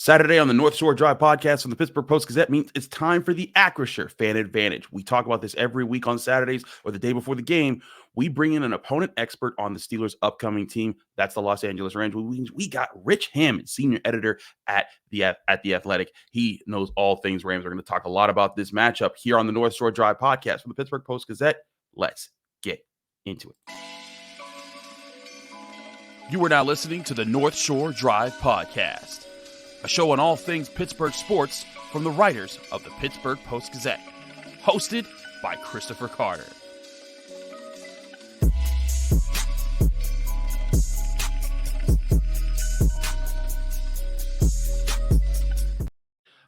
Saturday on the North Shore Drive podcast from the Pittsburgh Post-Gazette means it's time for the Acrisure Fan Advantage. We talk about this every week on Saturdays or the day before the game. We bring in an opponent expert on the Steelers' upcoming team. That's the Los Angeles Rams. We got Rich Hammond, senior editor at the Athletic. He knows all things Rams. We're going to talk a lot about this matchup here on the North Shore Drive podcast from the Pittsburgh Post-Gazette. Let's get into it. You are now listening to the North Shore Drive podcast, a show on all things Pittsburgh sports from the writers of the Pittsburgh Post-Gazette, hosted by Christopher Carter.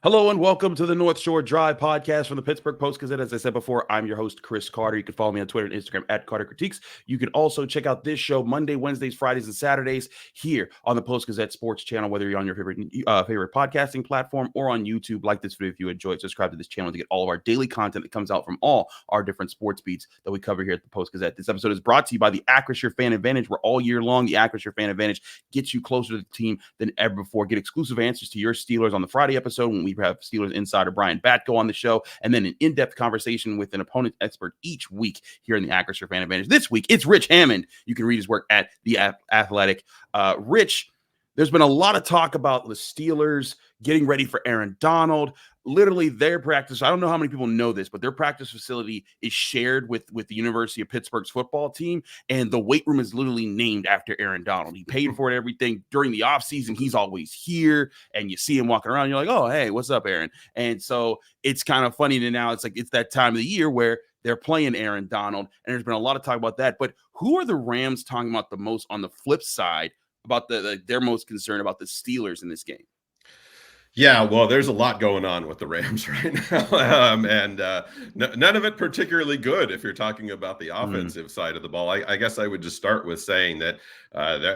Hello and welcome to the North Shore Drive podcast from the Pittsburgh Post-Gazette. As I said before, I'm your host, Chris Carter. You can follow me on Twitter and Instagram at Carter Critiques. You can also check out this show Monday, Wednesdays, Fridays, and Saturdays here on the Post-Gazette Sports channel, whether you're on your favorite podcasting platform or on YouTube. Like this video if you enjoy it. Subscribe to this channel to get all of our daily content that comes out from all our different sports beats that we cover here at the Post-Gazette. This episode is brought to you by the Acrisure Fan Advantage, where all year long, the Acrisure Fan Advantage gets you closer to the team than ever before. Get exclusive answers to your Steelers on the Friday episode when we have Steelers insider Brian Batko on the show, and then an in-depth conversation with an opponent expert each week here in the Acrisure Fan Advantage. This week, it's Rich Hammond. You can read his work at The Athletic. Rich, there's been a lot of talk about the Steelers getting ready for Aaron Donald. Literally, their practice, I don't know how many people know this, but their practice facility is shared with the University of Pittsburgh's football team, and the weight room is literally named after Aaron Donald. He paid for it, everything. During the offseason, he's always here, and you see him walking around, you're like, oh, hey, what's up, Aaron? And so it's kind of funny to now, it's like it's that time of the year where they're playing Aaron Donald, and there's been a lot of talk about that. But who are the Rams talking about the most on the flip side about they're most concerned about the Steelers in this game? Yeah, well, there's a lot going on with the Rams right now, none of it particularly good if you're talking about the offensive side of the ball. I guess I would just start with saying that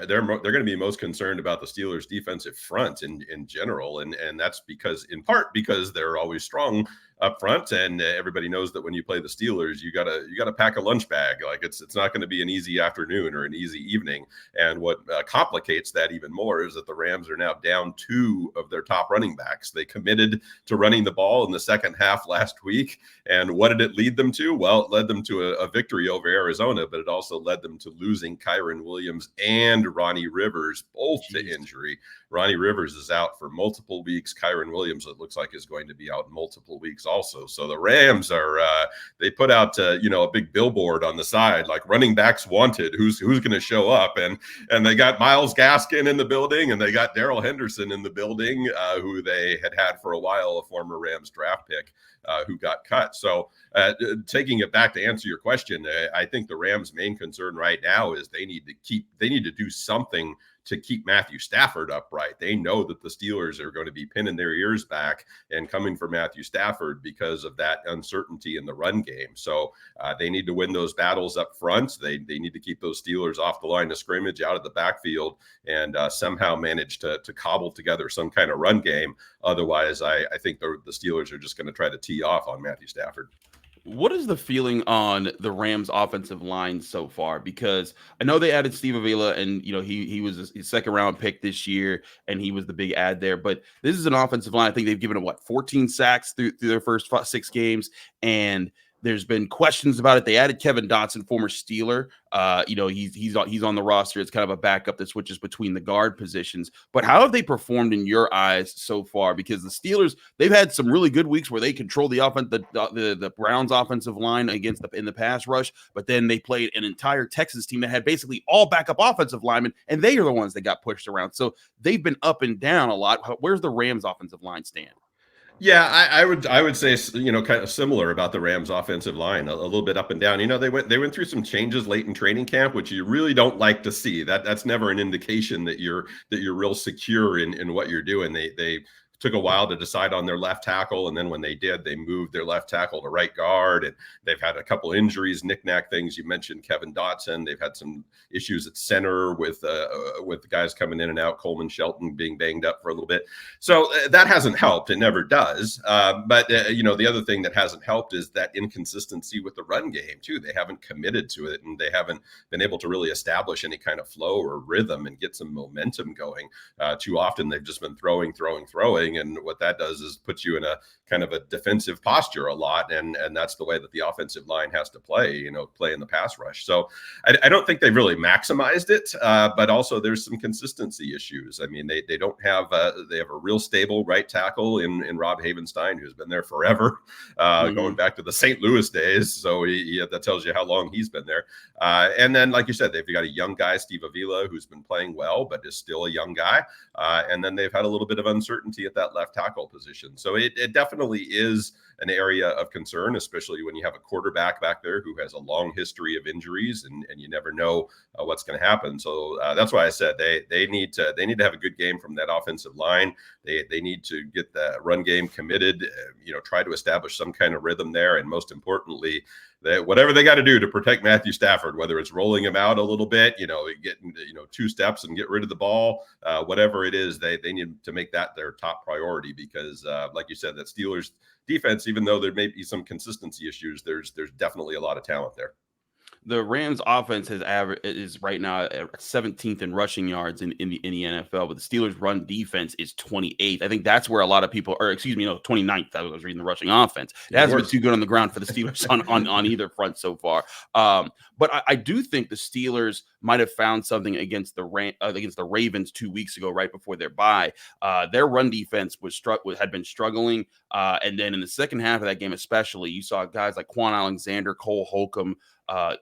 they're going to be most concerned about the Steelers' defensive front in general, and that's in part because they're always strong up front, and everybody knows that when you play the Steelers, you gotta pack a lunch bag. Like it's not going to be an easy afternoon or an easy evening. And what complicates that even more is that the Rams are now down two of their top running backs. They committed to running the ball in the second half last week, and what did it lead them to? Well, it led them to a victory over Arizona, but it also led them to losing Kyren Williams and Ronnie Rivers, both to injury. Ronnie Rivers is out for multiple weeks. Kyren Williams, it looks like, is going to be out multiple weeks also. So the Rams are they put out a big billboard on the side like running backs wanted. Who's going to show up? And they got Myles Gaskin in the building, and they got Darrell Henderson in the building, who they had for a while, a former Rams draft pick who got cut. So taking it back to answer your question, I think the Rams' main concern right now is they need to do something to keep Matthew Stafford upright. They know that the Steelers are going to be pinning their ears back and coming for Matthew Stafford because of that uncertainty in the run game. So they need to win those battles up front. They need to keep those Steelers off the line of scrimmage, out of the backfield, and somehow manage to cobble together some kind of run game. Otherwise, I think the Steelers are just going to try to tee off on Matthew Stafford. What is the feeling on the Rams offensive line so far? Because I know they added Steve Avila, and he was a second round pick this year, and he was the big add there. But this is an offensive line. I think they've given it 14 sacks through their first 6 games, and there's been questions about it. They added Kevin Dotson, former Steeler. He's on the roster. It's kind of a backup that switches between the guard positions. But how have they performed in your eyes so far? Because the Steelers, they've had some really good weeks where they control the offense, the Browns' offensive line in the pass rush. But then they played an entire Texas team that had basically all backup offensive linemen, and they are the ones that got pushed around. So they've been up and down a lot. Where's the Rams' offensive line stand? Yeah, I would say, kind of similar about the Rams offensive line, a little bit up and down. They went through some changes late in training camp, which you really don't like to see. That's never an indication that you're real secure in what you're doing. They took a while to decide on their left tackle. And then when they did, they moved their left tackle to right guard. And they've had a couple injuries, knick-knack things. You mentioned Kevin Dotson. They've had some issues at center with the guys coming in and out, Coleman Shelton being banged up for a little bit. So that hasn't helped. It never does. But the other thing that hasn't helped is that inconsistency with the run game, too. They haven't committed to it, and they haven't been able to really establish any kind of flow or rhythm and get some momentum going. Too often, they've just been throwing. And what that does is put you in a kind of a defensive posture a lot. And that's the way that the offensive line has to play in the pass rush. So I don't think they've really maximized it, but also there's some consistency issues. I mean, they don't have, they have a real stable right tackle in Rob Havenstein, who's been there forever, going back to the St. Louis days. So that tells you how long he's been there. And then, like you said, they've got a young guy, Steve Avila, who's been playing well, but is still a young guy. And then they've had a little bit of uncertainty at that left tackle position. So it definitely is an area of concern, especially when you have a quarterback back there who has a long history of injuries, and you never know what's going to happen. So that's why I said they need to have a good game from that offensive line. They need to get the run game committed, try to establish some kind of rhythm there. And most importantly, whatever they got to do to protect Matthew Stafford, whether it's rolling him out a little bit, getting 2 steps and get rid of the ball, whatever it is, they need to make that their top priority, because like you said, that Steelers defense, even though there may be some consistency issues, there's definitely a lot of talent there. The Rams offense is right now at 17th in rushing yards in the NFL, but the Steelers run defense is 28th. I think that's where a lot of people, 29th. I was reading the rushing offense. It hasn't been too good on the ground for the Steelers on either front so far. But I do think the Steelers might have found something against the Ravens 2 weeks ago, right before their bye. Their run defense had been struggling, and then in the second half of that game, especially, you saw guys like Quan Alexander, Cole Holcomb.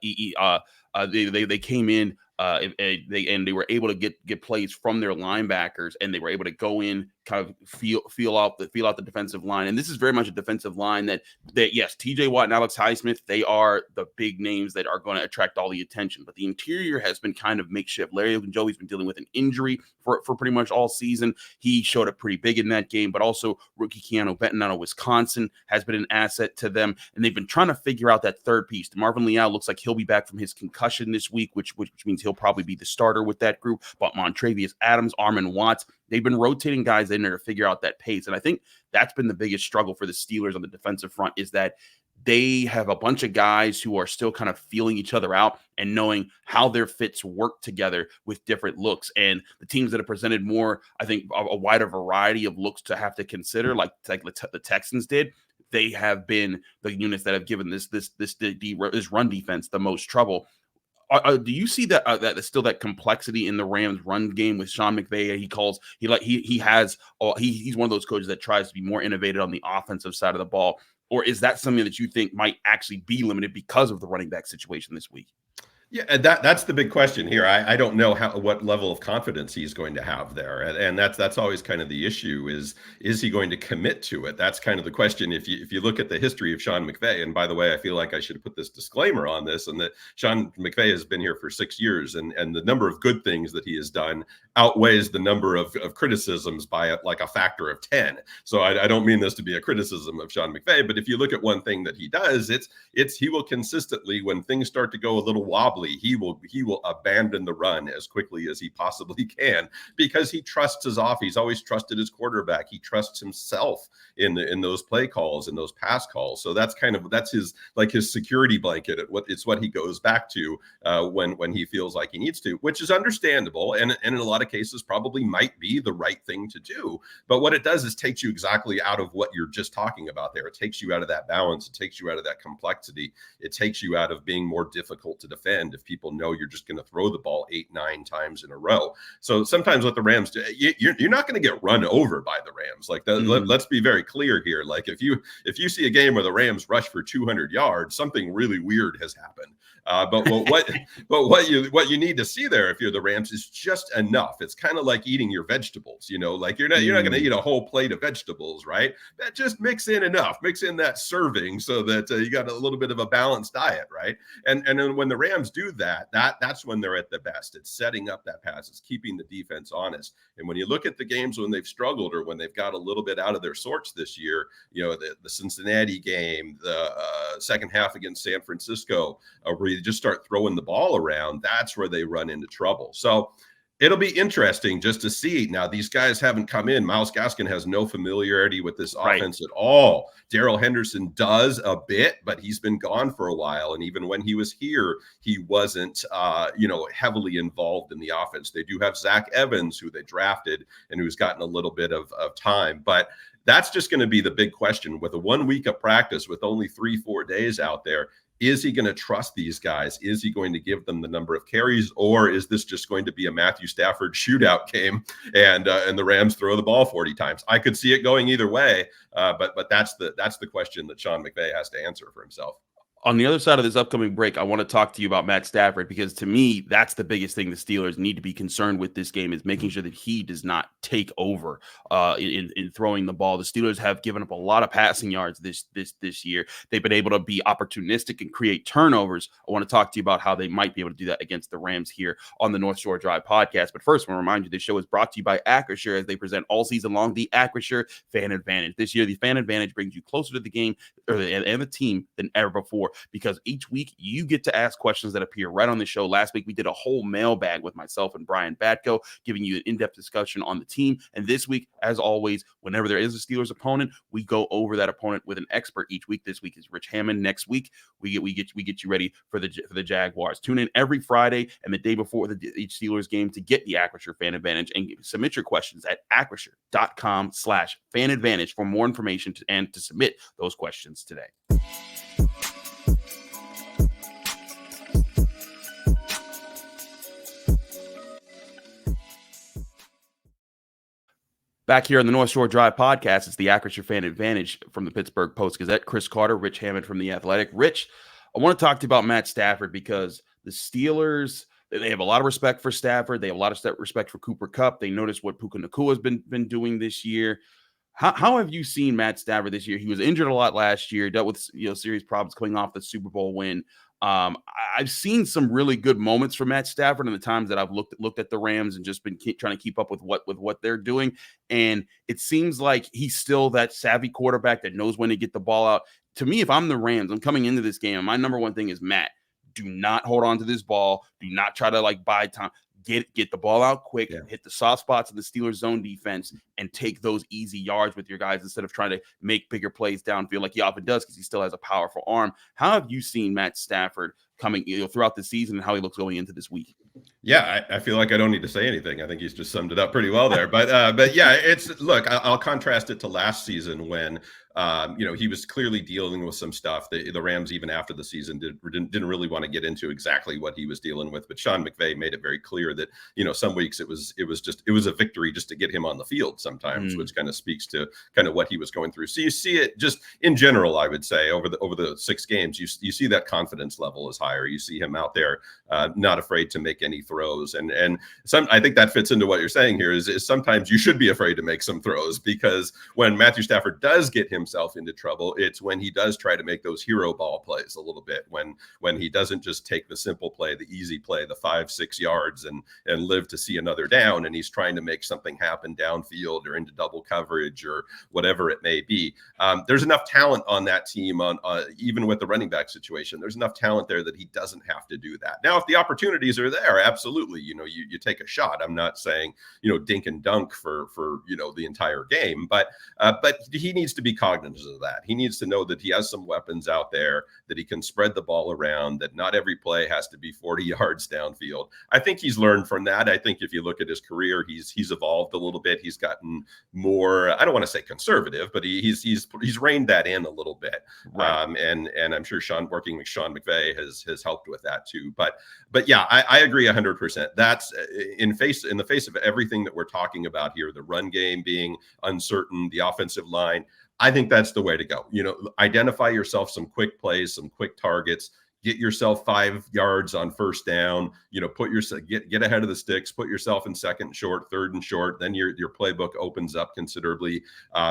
They came in and they were able to get plays from their linebackers, and they were able to go in, kind of feel out the defensive line. And this is very much a defensive line that yes, TJ Watt and Alex Highsmith, they are the big names that are going to attract all the attention, but the interior has been kind of makeshift. Larry Ogunjobi's been dealing with an injury for pretty much all season. He showed up pretty big in that game, but also rookie Keanu Benton out of Wisconsin has been an asset to them, and they've been trying to figure out that third piece. Marvin Leal looks like he'll be back from his concussion this week, which means he'll probably be the starter with that group. But Montravius Adams, Armon Watts, they've been rotating guys in there to figure out that pace. And I think that's been the biggest struggle for the Steelers on the defensive front, is that they have a bunch of guys who are still kind of feeling each other out and knowing how their fits work together with different looks. And the teams that have presented more, I think, a wider variety of looks to have to consider, like the Texans did, they have been the units that have given this run defense the most trouble. Do you see that still that complexity in the Rams run game with Sean McVay? He's one of those coaches that tries to be more innovative on the offensive side of the ball, or is that something that you think might actually be limited because of the running back situation this week? Yeah, that's the big question here. I don't know what level of confidence he's going to have there, and that's always kind of the issue. Is he going to commit to it? That's kind of the question. If you look at the history of Sean McVay, and by the way, I feel like I should have put this disclaimer on this, and that Sean McVay has been here for 6 years, and the number of good things that he has done outweighs the number of criticisms by like a factor of 10. So I don't mean this to be a criticism of Sean McVay, but if you look at one thing that he does, he will consistently, when things start to go a little wobbly, he will abandon the run as quickly as he possibly can, because he trusts he's always trusted his quarterback. He trusts himself in those play calls and those pass calls. So that's his security blanket. It's what he goes back to when he feels like he needs to, which is understandable, and in a lot of cases probably might be the right thing to do. But what it does is takes you exactly out of what you're just talking about there. It takes you out of that balance. It takes you out of that complexity. It takes you out of being more difficult to defend if people know you're just going to throw the ball 8-9 times in a row. So sometimes what the Rams do, you're not going to get run over by the Rams. Let's be very clear here. Like if you see a game where the Rams rush for 200 yards, something really weird has happened. But what you need to see there, if you're the Rams, is just enough. It's kind of like eating your vegetables, like you're not going to eat a whole plate of vegetables, right? That just mix in enough, mix in that serving so that you got a little bit of a balanced diet, right? And then when the Rams do that's when they're at the best. It's setting up that pass. It's keeping the defense honest. And when you look at the games when they've struggled or when they've got a little bit out of their sorts this year, the Cincinnati game, the second half against San Francisco, where you just start throwing the ball around, that's where they run into trouble. So it'll be interesting just to see. Now, these guys haven't come in. Miles Gaskin has no familiarity with this offense at all. Darrell Henderson does a bit, but he's been gone for a while. And even when he was here, he wasn't, heavily involved in the offense. They do have Zach Evans, who they drafted and who's gotten a little bit of time. But that's just going to be the big question. With a 1 week of practice, with only 3-4 days out there, is he going to trust these guys? Is he going to give them the number of carries, or is this just going to be a Matthew Stafford shootout game and the Rams throw the ball 40 times? I could see it going either way, but that's the question that Sean McVay has to answer for himself. On the other side of this upcoming break, I want to talk to you about Matt Stafford, because to me, that's the biggest thing the Steelers need to be concerned with this game, is making sure that he does not take over in throwing the ball. The Steelers have given up a lot of passing yards this year. They've been able to be opportunistic and create turnovers. I want to talk to you about how they might be able to do that against the Rams here on the North Shore Drive podcast. But first, I want to remind you, this show is brought to you by Acrisure, as they present all season long the Acrisure Fan Advantage. This year, the Fan Advantage brings you closer to the game and the team than ever before, because each week you get to ask questions that appear right on the show. Last week, we did a whole mailbag with myself and Brian Batko, giving you an in-depth discussion on the team. And this week, as always, whenever there is a Steelers opponent, we go over that opponent with an expert each week. This week is Rich Hammond. Next week, we get you ready for the Jaguars. Tune in every Friday and the day before each Steelers game to get the Acrisure Fan Advantage, and submit your questions at acrisure.com/fan advantage for more information and to submit those questions today. Back here on the North Shore Drive podcast, it's the Acrisure Fan Advantage from the Pittsburgh Post-Gazette. Chris Carter, Rich Hammond from The Athletic. Rich, I want to talk to you about Matt Stafford, because the Steelers, they have a lot of respect for Stafford. They have a lot of respect for Cooper Kupp. They noticed what Puka Nacua has been doing this year. How have you seen Matt Stafford this year? He was injured a lot last year, dealt with serious problems coming off the Super Bowl win. I've seen some really good moments from Matt Stafford in the times that I've looked at the Rams and just been trying to keep up with what they're doing. And it seems like he's still that savvy quarterback that knows when to get the ball out. To me, if I'm the Rams, I'm coming into this game, and my number one thing is, Matt, do not hold on to this ball. Do not try to buy time. Get the ball out quick, hit the soft spots of the Steelers zone defense, and take those easy yards with your guys instead of trying to make bigger plays downfield like he often does, because he still has a powerful arm. How have you seen Matt Stafford coming throughout the season, and how he looks going into this week? Yeah, I feel like I don't need to say anything. I think he's just summed it up pretty well there. But yeah, I'll contrast it to last season when he was clearly dealing with some stuff. The Rams, even after the season, didn't really want to get into exactly what he was dealing with. But Sean McVay made it very clear that some weeks it was a victory just to get him on the field sometimes, which kind of speaks to kind of what he was going through. So you see it just in general, I would say over the 6 games, you see that confidence level is higher. You see him out there not afraid to make any throws, and I think that fits into what you're saying here is sometimes you should be afraid to make some throws, because when Matthew Stafford does get himself into trouble, it's when he does try to make those hero ball plays a little bit, when he doesn't just take the simple play, the easy play, the 5-6 yards and live to see another down, and he's trying to make something happen downfield or into double coverage or whatever it may be. There's enough talent on that team, on even with the running back situation, there's enough talent there that he doesn't have to do that. Now, if the opportunities are there, absolutely, you take a shot. I'm not saying, dink and dunk for the entire game, but he needs to be cognizant of that. He needs to know that he has some weapons out there, that he can spread the ball around, that not every play has to be 40 yards downfield. I think he's learned from that. I think if you look at his career, he's evolved a little bit. He's gotten more, I don't want to say conservative, but he's reined that in a little bit. Right. And I'm sure working with Sean McVay has helped with that too. But yeah, I agree 100%. That's in the face of everything that we're talking about here, the run game being uncertain, the offensive line, I think that's the way to go. Identify yourself some quick plays, some quick targets, get yourself 5 yards on first down, put yourself, get ahead of the sticks, put yourself in second and short, third and short, then your playbook opens up considerably.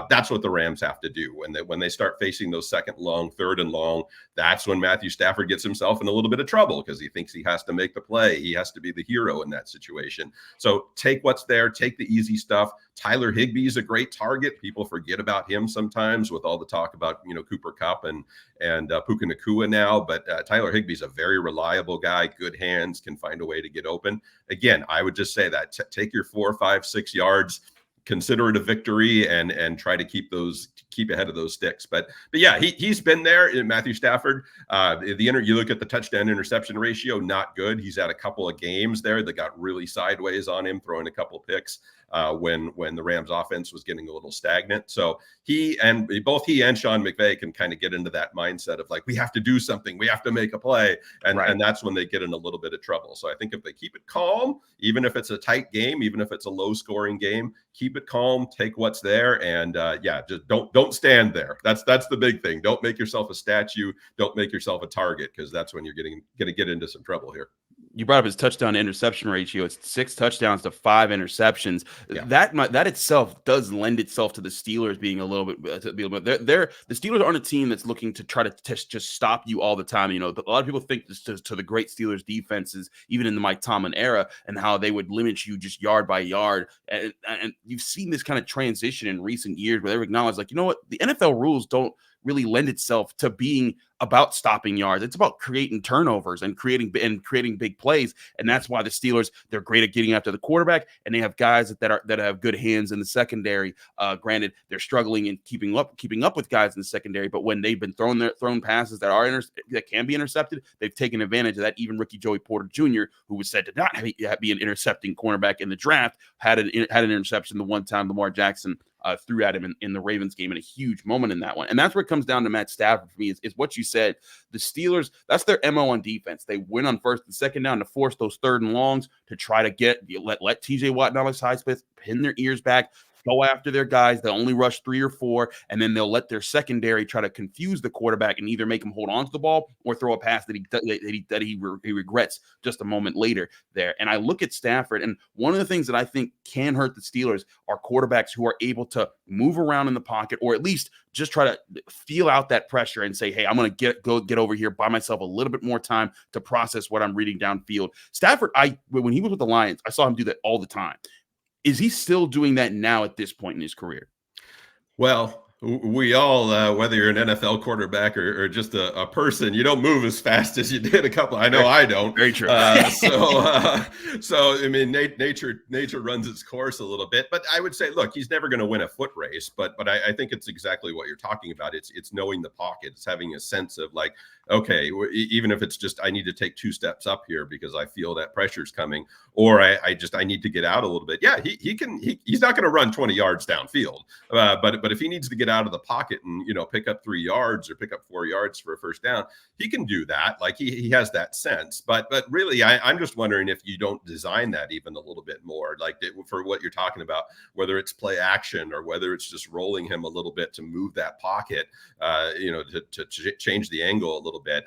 That's what the Rams have to do. When they start facing those second long, third and long, that's when Matthew Stafford gets himself in a little bit of trouble because he thinks he has to make the play. He has to be the hero in that situation. So take what's there, take the easy stuff. Tyler Higbee is a great target. People forget about him sometimes with all the talk about, Cooper Kupp and Puka Nacua now, but Tyler Higbee's a very reliable guy, good hands, can find a way to get open. Again, I would just say that take your 4, 5, 6 yards, consider it a victory, and try to keep ahead of those sticks. But yeah, he's been there in Matthew Stafford. You look at the touchdown interception ratio, not good. He's had a couple of games there that got really sideways on him, throwing a couple of picks when the Rams offense was getting a little stagnant. So both he and Sean McVay can kind of get into that mindset of like, we have to do something, we have to make a play. And that's when they get in a little bit of trouble. So I think if they keep it calm, even if it's a tight game, even if it's a low scoring game, keep it calm, take what's there. And just don't stand there. That's the big thing. Don't make yourself a statue. Don't make yourself a target, because that's when you're going to get into some trouble here. You brought up his touchdown to interception ratio. It's 6 touchdowns to 5 interceptions. Yeah. That itself does lend itself to the Steelers being a little bit. The Steelers aren't a team that's looking to try to just stop you all the time. A lot of people think this to the great Steelers defenses, even in the Mike Tomlin era, and how they would limit you just yard by yard. And you've seen this kind of transition in recent years where they acknowledge, like, you know what, the NFL rules don't really lend itself to being about stopping yards. It's about creating turnovers and creating big plays. And that's why the Steelers, they're great at getting after the quarterback, and they have guys that have good hands in the secondary. Granted, they're struggling in keeping up with guys in the secondary, but when they've been thrown passes that can be intercepted, they've taken advantage of that. Even rookie Joey Porter Jr., who was said to not be an intercepting cornerback in the draft, had an interception the one time Lamar Jackson threw at him in the Ravens game, in a huge moment in that one. And that's where it comes down to Matt Stafford for me, is what you said. The Steelers, that's their MO on defense. They win on first and second down to force those third and longs to try to let TJ Watt and Alex Highsmith pin their ears back, go after their guys. They'll only rush 3 or 4, and then they'll let their secondary try to confuse the quarterback and either make him hold on to the ball or throw a pass that he regrets just a moment later there. And I look at Stafford, and one of the things that I think can hurt the Steelers are quarterbacks who are able to move around in the pocket, or at least just try to feel out that pressure and say, hey, I'm going to get over here, buy myself a little bit more time to process what I'm reading downfield. Stafford, when he was with the Lions, I saw him do that all the time. Is he still doing that now at this point in his career? Well, we all, whether you're an NFL quarterback or just a person, you don't move as fast as you did I don't. Very true. So I mean, nature runs its course a little bit, but I would say, look, he's never going to win a foot race, but I think it's exactly what you're talking about. It's knowing the pocket. It's having a sense of like, okay, even if it's just, I need to take 2 steps up here because I feel that pressure's coming, or I need to get out a little bit. Yeah, he's not going to run 20 yards downfield, but if he needs to get out of the pocket and pick up 3 yards or pick up 4 yards for a first down, he can do that. Like he has that sense. But really, I'm just wondering if you don't design that even a little bit more, like for what you're talking about, whether it's play action or whether it's just rolling him a little bit to move that pocket, to change the angle a little bit.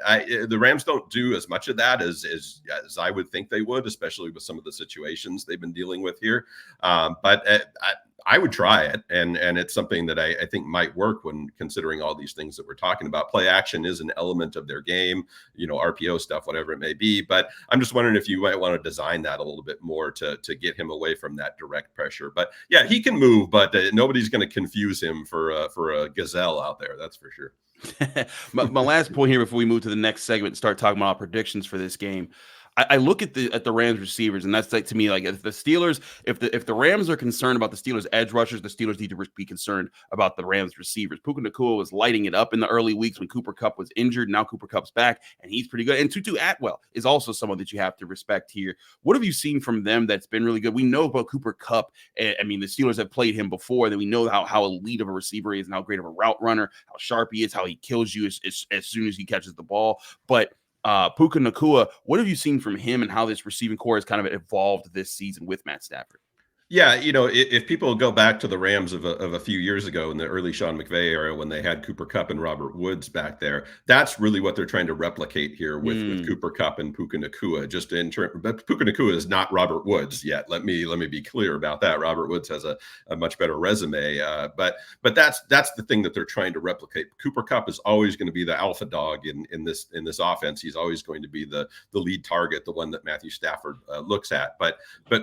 The Rams don't do as much of that as I would think they would, especially with some of the situations they've been dealing with here. But I would try it, and it's something that I think might work when considering all these things that we're talking about. Play action is an element of their game, RPO stuff, whatever it may be. But I'm just wondering if you might want to design that a little bit more to get him away from that direct pressure. But yeah, he can move, but nobody's going to confuse him for a gazelle out there. That's for sure. my last point here before we move to the next segment and start talking about our predictions for this game. I look at the Rams receivers, and that's like, to me, like, if the Steelers, if the Rams are concerned about the Steelers edge rushers, the Steelers need to be concerned about the Rams receivers. Puka Nacua was lighting it up in the early weeks when Cooper Kupp was injured. Now Cooper Kupp's back, and he's pretty good. And Tutu Atwell is also someone that you have to respect here. What have you seen from them that's been really good? We know about Cooper Kupp. I mean, the Steelers have played him before. That we know how elite of a receiver he is and how great of a route runner, how sharp he is, how he kills you as soon as he catches the ball. But Puka Nacua, what have you seen from him and how this receiving core has kind of evolved this season with Matt Stafford? Yeah, if people go back to the Rams of a few years ago in the early Sean McVay era when they had Cooper Kupp and Robert Woods back there, that's really what they're trying to replicate here with Mm, Cooper Kupp and Puka Nacua. Just in term, but Puka Nacua is not Robert Woods yet. Let me be clear about that. Robert Woods has a much better resume, but that's the thing that they're trying to replicate. Cooper Kupp is always going to be the alpha dog in this offense. He's always going to be the lead target, the one that Matthew Stafford looks at. But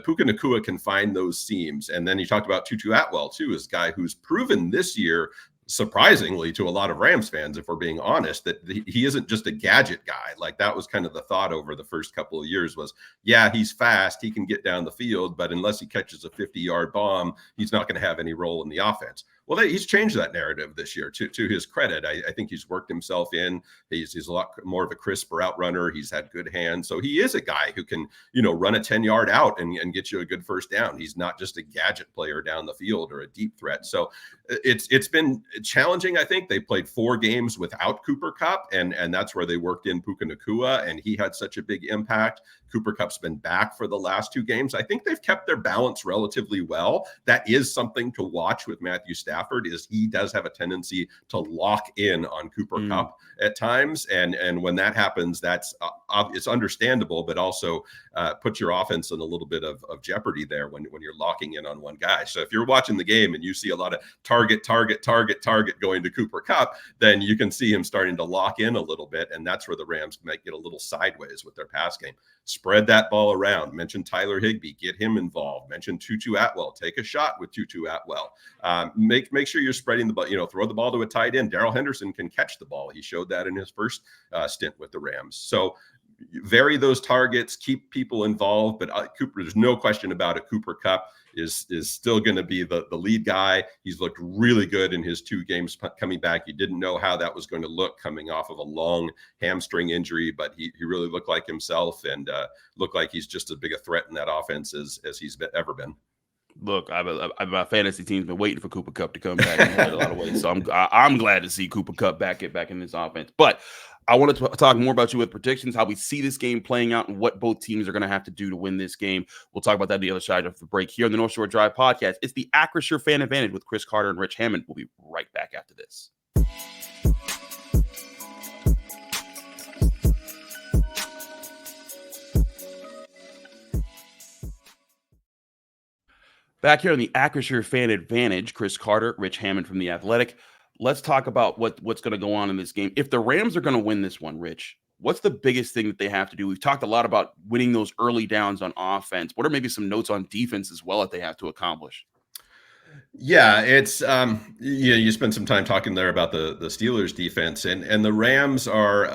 Puka Nacua can find those seams. And then you talked about Tutu Atwell too, as a guy who's proven this year, surprisingly to a lot of Rams fans, if we're being honest, that he isn't just a gadget guy. Like that was kind of the thought over the first couple of years was, yeah, he's fast, he can get down the field, but unless he catches a 50-yard bomb, he's not going to have any role in the offense. Well, he's changed that narrative this year. To his credit, I think he's worked himself in. He's a lot more of a crisp route runner. He's had good hands, so he is a guy who can run a 10-yard out and get you a good first down. He's not just a gadget player down the field or a deep threat. So it's been challenging. I think they played 4 games without Cooper Kupp, and that's where they worked in Puka Nacua, and he had such a big impact. Cooper Kupp's been back for the last 2 games. I think they've kept their balance relatively well. That is something to watch with Matthew Stafford, is he does have a tendency to lock in on Cooper Kupp at times. And when that happens, that's it's understandable, but also puts your offense in a little bit of jeopardy there when you're locking in on one guy. So if you're watching the game and you see a lot of target going to Cooper Kupp, then you can see him starting to lock in a little bit. And that's where the Rams might get a little sideways with their pass game. Spread that ball around. Mention Tyler Higbee, get him involved. Mention Tutu Atwell, take a shot with Tutu Atwell. Make sure you're spreading the ball. Throw the ball to a tight end. Darrell Henderson can catch the ball. He showed that in his first stint with the Rams. So vary those targets, keep people involved. But Cooper, there's no question about it. Cooper Kupp is still going to be the lead guy. He's looked really good in his 2 games coming back. You didn't know how that was going to look coming off of a long hamstring injury, but he really looked like himself and looked like he's just as big a threat in that offense as he's ever been. Look, my fantasy team's been waiting for Cooper Kupp to come back in a lot of ways. So I'm glad to see Cooper Kupp get back in this offense. But I want to talk more about you with predictions, how we see this game playing out, and what both teams are going to have to do to win this game. We'll talk about that on the other side of the break here on the North Shore Drive podcast. It's the Acrisure Fan Advantage with Chris Carter and Rich Hammond. We'll be right back after this. Back here on the Acrisure Fan Advantage, Chris Carter, Rich Hammond from The Athletic. Let's talk about what's going to go on in this game. If the Rams are going to win this one, Rich, what's the biggest thing that they have to do? We've talked a lot about winning those early downs on offense. What are maybe some notes on defense as well that they have to accomplish? Yeah, it's you spent some time talking there about the Steelers defense, and the Rams are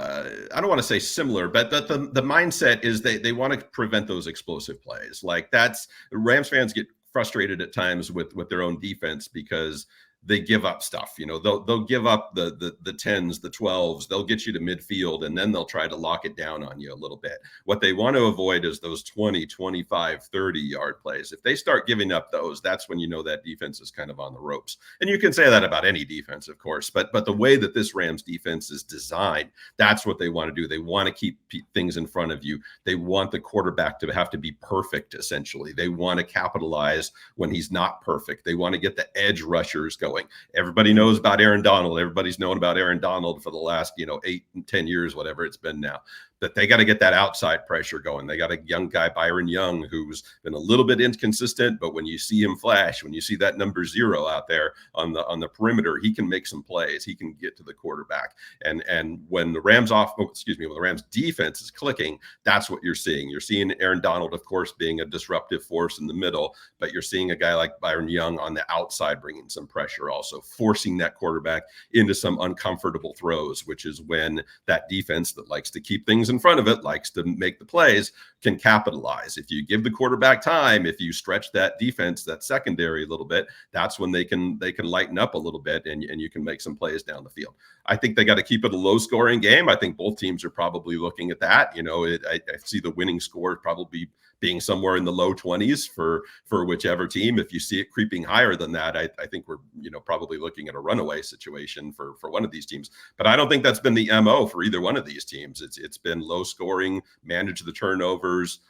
I don't want to say similar, but the mindset is they want to prevent those explosive plays. Like that's Rams fans get frustrated at times with their own defense because they give up stuff. They'll give up the 10s, the 12s. They'll get you to midfield, and then they'll try to lock it down on you a little bit. What they want to avoid is those 20, 25, 30-yard plays. If they start giving up those, that's when that defense is kind of on the ropes. And you can say that about any defense, of course, but the way that this Rams defense is designed, that's what they want to do. They want to keep things in front of you. They want the quarterback to have to be perfect, essentially. They want to capitalize when he's not perfect. They want to get the edge rushers going. Everybody knows about Aaron Donald. Everybody's known about Aaron Donald for the last 8 and 10 years, whatever it's been now. But they got to get that outside pressure going. They got a young guy, Byron Young, who's been a little bit inconsistent, but when you see him flash, when you see that number 0 out there on the perimeter, he can make some plays. He can get to the quarterback. And when the Rams when the Rams defense is clicking, that's what you're seeing. You're seeing Aaron Donald, of course, being a disruptive force in the middle, but you're seeing a guy like Byron Young on the outside bringing some pressure, also forcing that quarterback into some uncomfortable throws, which is when that defense that likes to keep things in front of it, likes to make the plays, can capitalize. If you give the quarterback time, if you stretch that defense, that secondary a little bit, that's when they can lighten up a little bit and you can make some plays down the field. I think they got to keep it a low scoring game. I think both teams are probably looking at that. I see the winning score probably being somewhere in the low 20s for whichever team. If you see it creeping higher than that, I think we're probably looking at a runaway situation for one of these teams. But I don't think that's been the MO for either one of these teams. It's been low scoring, manage the turnovers,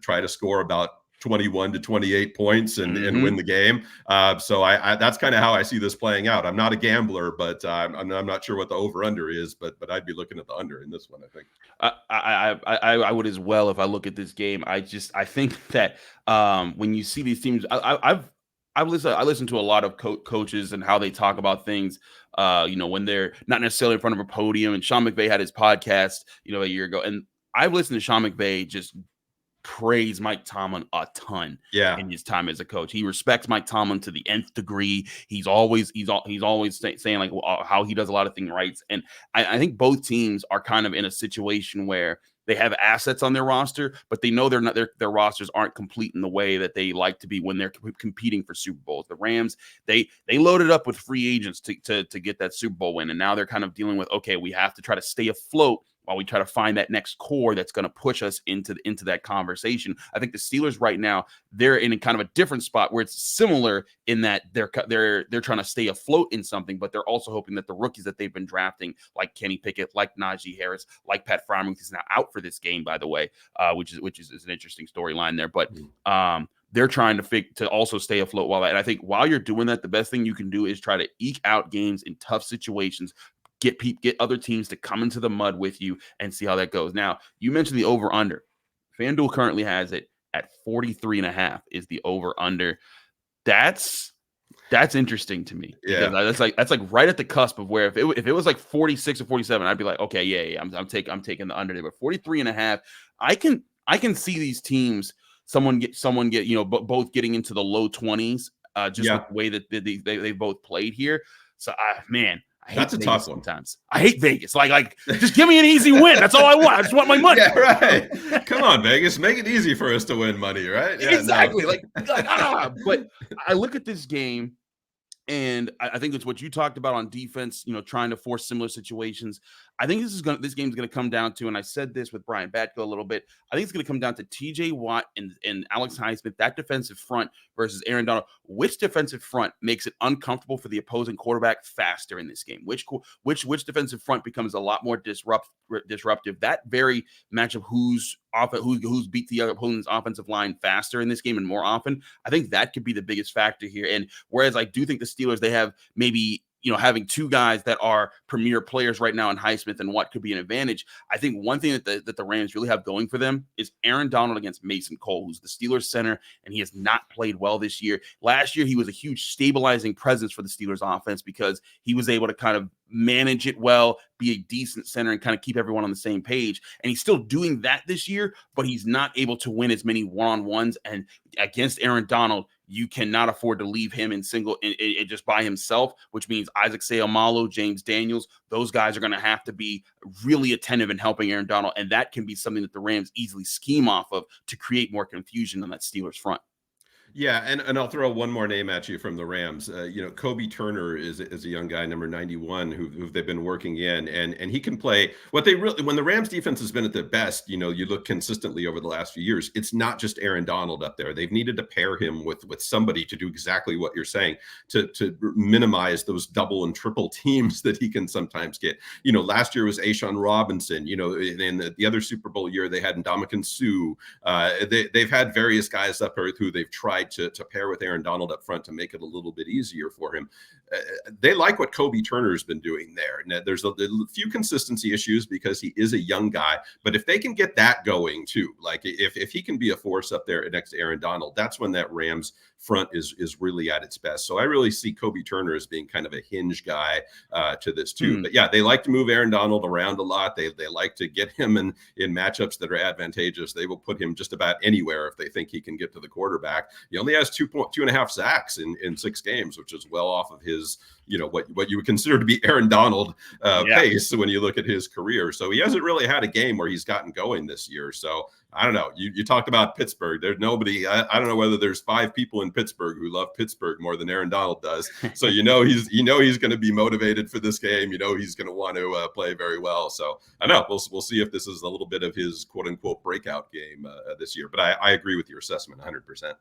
try to score about 21 to 28 points and win the game. So I that's kind of how I see this playing out. I'm not a gambler, but I'm not sure what the over-under is, but I'd be looking at the under in this one, I think. I would as well if I look at this game. I think that when you see these teams, I listen to a lot of coaches and how they talk about things. When they're not necessarily in front of a podium. And Sean McVay had his podcast, a year ago, and I've listened to Sean McVay just praise Mike Tomlin a ton in his time as a coach. He respects Mike Tomlin to the nth degree. He's always saying like how he does a lot of things right. And I think both teams are kind of in a situation where they have assets on their roster, but they know their rosters aren't complete in the way that they like to be when they're competing for Super Bowls. The Rams, they loaded up with free agents to get that Super Bowl win, and now they're kind of dealing with, okay, we have to try to stay afloat while we try to find that next core that's going to push us into that conversation. I think the Steelers right now, they're in a kind of a different spot where it's similar in that they're trying to stay afloat in something, but they're also hoping that the rookies that they've been drafting, like Kenny Pickett, like Najee Harris, like Pat Freiermuth, is now out for this game, by the way, which is an interesting storyline there. But they're trying to also stay afloat while that. And I think while you're doing that, the best thing you can do is try to eke out games in tough situations. Get other teams to come into the mud with you and see how that goes. Now, you mentioned the over-under. FanDuel currently has it at 43.5 is the over-under. That's interesting to me. Yeah. That's like right at the cusp of where if it was like 46 or 47, I'd be like, okay, yeah, I'm taking the under there. But 43.5, I can see these teams, someone get both getting into the low 20s, with the way that they both played here. So that's a tough one. Sometimes I hate Vegas. Like, just give me an easy win. That's all I want. I just want my money. Yeah, right. Come on, Vegas. Make it easy for us to win money, right? Yeah, exactly. No. But I look at this game, and I think it's what you talked about on defense, trying to force similar situations. I think this game's going to come down to, and I said this with Brian Batko a little bit, I think it's going to come down to TJ Watt and Alex Highsmith, that defensive front versus Aaron Donald. Which defensive front makes it uncomfortable for the opposing quarterback faster in this game? Which defensive front becomes a lot more disruptive? That very matchup, who's beat the other opponent's offensive line faster in this game and more often, I think that could be the biggest factor here. And whereas I do think the Steelers, they have maybe having two guys that are premier players right now in Highsmith and Watt could be an advantage. I think one thing that the Rams really have going for them is Aaron Donald against Mason Cole, who's the Steelers center, and he has not played well this year. Last year, he was a huge stabilizing presence for the Steelers offense because he was able to kind of manage it well, be a decent center, and kind of keep everyone on the same page. And he's still doing that this year, but he's not able to win as many one-on-ones. And against Aaron Donald, you cannot afford to leave him in just by himself, which means Isaac Seumalo, James Daniels, those guys are going to have to be really attentive in helping Aaron Donald. And that can be something that the Rams easily scheme off of to create more confusion on that Steelers front. Yeah, and I'll throw one more name at you from the Rams. Kobe Turner is a young guy, number 91, who they've been working in, and he can play. When the Rams defense has been at their best, you look consistently over the last few years. It's not just Aaron Donald up there. They've needed to pair him with somebody to do exactly what you're saying to minimize those double and triple teams that he can sometimes get. Last year was Ashawn Robinson. In the other Super Bowl year they had Ndamukong Suh. They've had various guys up there who they've tried to pair with Aaron Donald up front to make it a little bit easier for him. They like what Kobe Turner's been doing there. Now, there's a few consistency issues because he is a young guy, but if they can get that going too, like if he can be a force up there next to Aaron Donald, that's when that Rams front is really at its best. So I really see Kobe Turner as being kind of a hinge guy to this too. But yeah, they like to move Aaron Donald around a lot. They like to get him in matchups that are advantageous. They will put him just about anywhere if they think he can get to the quarterback. He only has 2.5 sacks in 6 games, which is well off of his, what you would consider to be Aaron Donald pace when you look at his career. So he hasn't really had a game where he's gotten going this year. So I don't know. You talked about Pittsburgh. There's nobody. I don't know whether there's 5 people in Pittsburgh who love Pittsburgh more than Aaron Donald does. So he's going to be motivated for this game. He's going to want to play very well. So I don't know. We'll see if this is a little bit of his quote unquote breakout game this year. But I agree with your assessment 100%.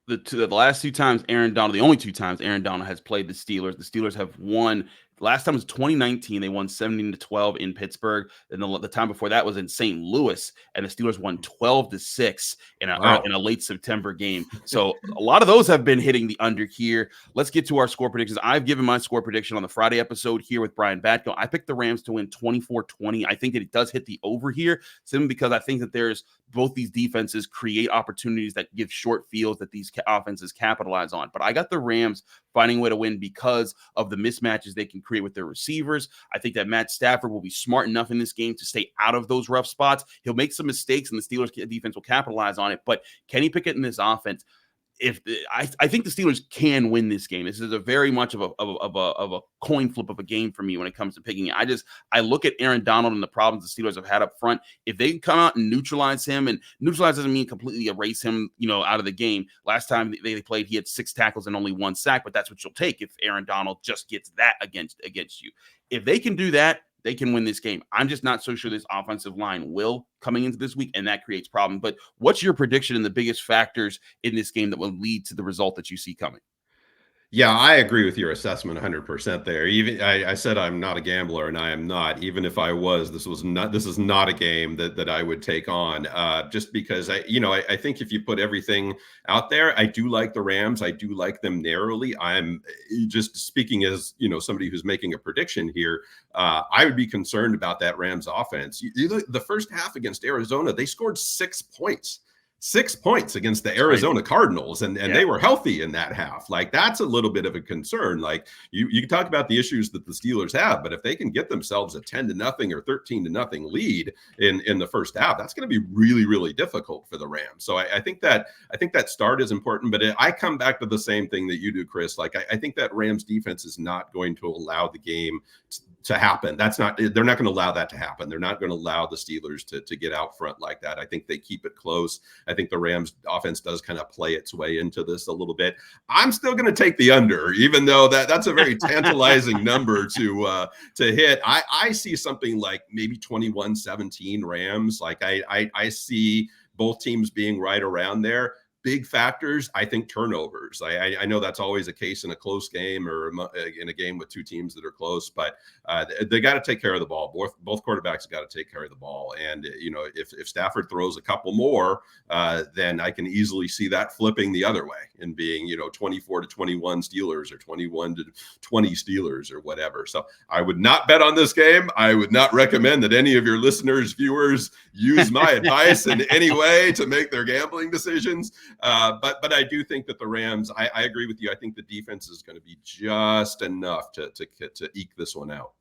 The last 2 times the only 2 times Aaron Donald has played the Steelers have won Last time was 2019. They won 17-12 in Pittsburgh. And the time before that was in St. Louis, and the Steelers won 12-6 in a late September game. So a lot of those have been hitting the under here. Let's get to our score predictions. I've given my score prediction on the Friday episode here with Brian Batko. I picked the Rams to win 24-20. I think that it does hit the over here, simply because I think that there's both these defenses create opportunities that give short fields that these offenses capitalize on. But I got the Rams finding a way to win because of the mismatches they can create with their receivers. I think that Matt Stafford will be smart enough in this game to stay out of those rough spots. He'll make some mistakes, and the Steelers defense will capitalize on it. But Kenny Pickett in this offense, I think the Steelers can win this game. This is a very much of a coin flip of a game for me when it comes to picking it. I look at Aaron Donald and the problems the Steelers have had up front. If they can come out and neutralize him, and neutralize doesn't mean completely erase him, out of the game. Last time they played, he had 6 tackles and only 1 sack, but that's what you'll take if Aaron Donald just gets that against you. If they can do that, they can win this game. I'm just not so sure this offensive line will coming into this week, and that creates problems. But what's your prediction and the biggest factors in this game that will lead to the result that you see coming? Yeah, I agree with your assessment 100% there. Even I said I'm not a gambler, and I am not. Even if I was, this is not a game that I would take on. Just because I think if you put everything out there, I do like the Rams. I do like them narrowly. I'm just speaking as somebody who's making a prediction here. I would be concerned about that Rams offense. The first half against Arizona, they scored 6 points. 6 points against the Arizona Cardinals, and they were healthy in that half. Like, that's a little bit of a concern. Like, you can talk about the issues that the Steelers have, but if they can get themselves a 10-0 or 13-0 lead in the first half, that's going to be really, really difficult for the Rams. So I think that start is important, but I come back to the same thing that you do, Chris. Like, I think that Rams defense is not going to allow the game to happen. They're not going to allow that to happen. They're not going to allow the Steelers to get out front like that. I think they keep it close. I think the Rams offense does kind of play its way into this a little bit. I'm still going to take the under, even though that's a very tantalizing number to hit. I see something like maybe 21-17 Rams. Like, I see both teams being right around there. Big factors, I think turnovers. I know that's always a case in a close game or in a game with two teams that are close, but they got to take care of the ball. Both quarterbacks got to take care of the ball. And, if Stafford throws a couple more, then I can easily see that flipping the other way and being, 24-21 Steelers or 21-20 Steelers or whatever. So I would not bet on this game. I would not recommend that any of your listeners, viewers, use my advice in any way to make their gambling decisions. But I do think that the Rams, I agree with you. I think the defense is going to be just enough to eke this one out.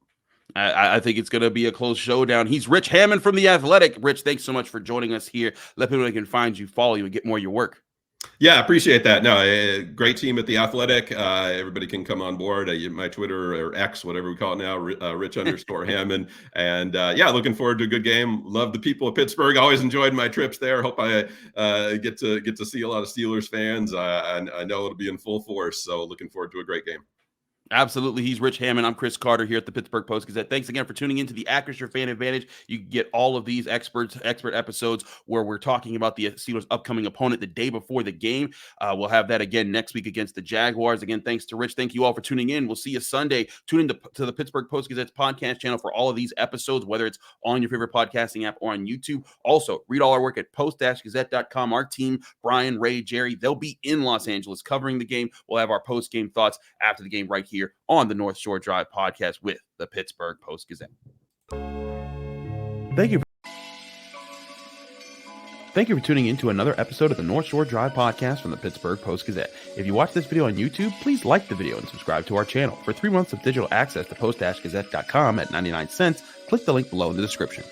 I think it's going to be a close showdown. He's Rich Hammond from The Athletic. Rich, thanks so much for joining us here. Let people know they can find you, follow you, and get more of your work. Yeah, appreciate that. No, great team at The Athletic. Everybody can come on board. My Twitter or X, whatever we call it now, Rich_Hammond. And looking forward to a good game. Love the people of Pittsburgh. Always enjoyed my trips there. Hope I get to see a lot of Steelers fans. I know it'll be in full force. So looking forward to a great game. Absolutely. He's Rich Hammond. I'm Chris Carter here at the Pittsburgh Post-Gazette. Thanks again for tuning into the Acrisure Fan Advantage. You can get all of these expert episodes where we're talking about the Steelers' upcoming opponent the day before the game. We'll have that again next week against the Jaguars. Again, thanks to Rich. Thank you all for tuning in. We'll see you Sunday. Tune in to the Pittsburgh Post-Gazette's podcast channel for all of these episodes, whether it's on your favorite podcasting app or on YouTube. Also, read all our work at post-gazette.com. Our team, Brian, Ray, Jerry, they'll be in Los Angeles covering the game. We'll have our post-game thoughts after the game right here on the North Shore Drive podcast with the Pittsburgh Post-Gazette. Thank you for tuning in to another episode of the North Shore Drive podcast from the Pittsburgh Post-Gazette. If you watch this video on YouTube, please like the video and subscribe to our channel. For 3 months of digital access to post-gazette.com at 99 cents, click the link below in the description.